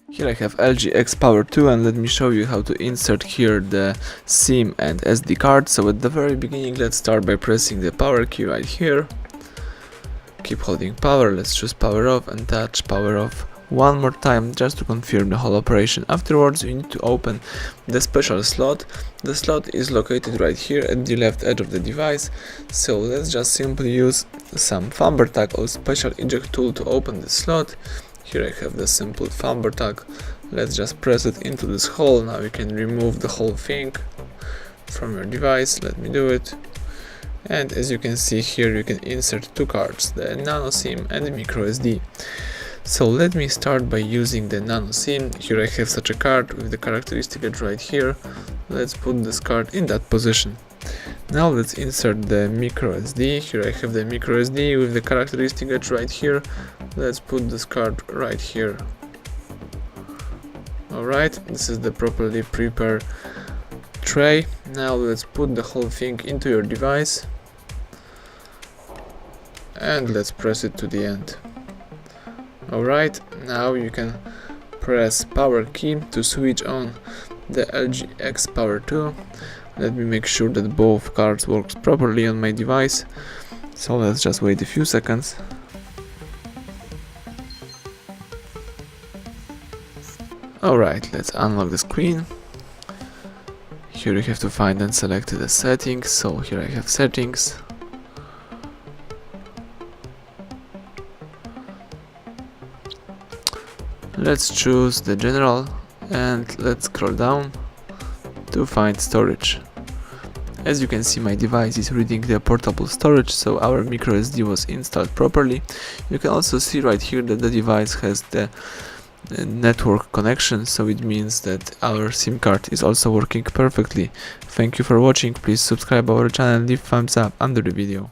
Here I have LG X Power 2, and let me show you how to insert here the SIM and SD card. So at the very beginning, let's start by pressing the power key right here. Keep holding power, let's choose power off and touch power off one more time just to confirm the whole operation. Afterwards you need to open the special slot. The slot is located right here at the left edge of the device, so let's just simply use some thumb tag or special eject tool to open the slot. Here I have the simple thumb tag. Let's just press it into this hole. Now you can remove the whole thing from your device. Let me do it. And as you can see here, you can insert two cards, the Nano SIM and the micro SD. So let me start by using the Nano SIM. Here I have such a card with the characteristic edge right here. Let's put this card in that position. Now let's insert the micro SD. Here I have the micro SD with the characteristic edge right here. Let's put this card right here. Alright, this is the properly prepared tray. Now let's put the whole thing into your device and let's press it to the end. Alright, now you can press power key to switch on the LG X Power 2. Let me make sure that both cards works properly on my device. So let's just wait a few seconds. Alright, let's unlock the screen. Here you have to find and select the settings. So here I have settings. Let's choose the general and let's scroll down to find storage. As you can see, my device is reading the portable storage, so our micro SD was installed properly. You can also see right here that the device has the network connection, so it means that our SIM card is also working perfectly. Thank you for watching. Please subscribe our channel and leave thumbs up under the video.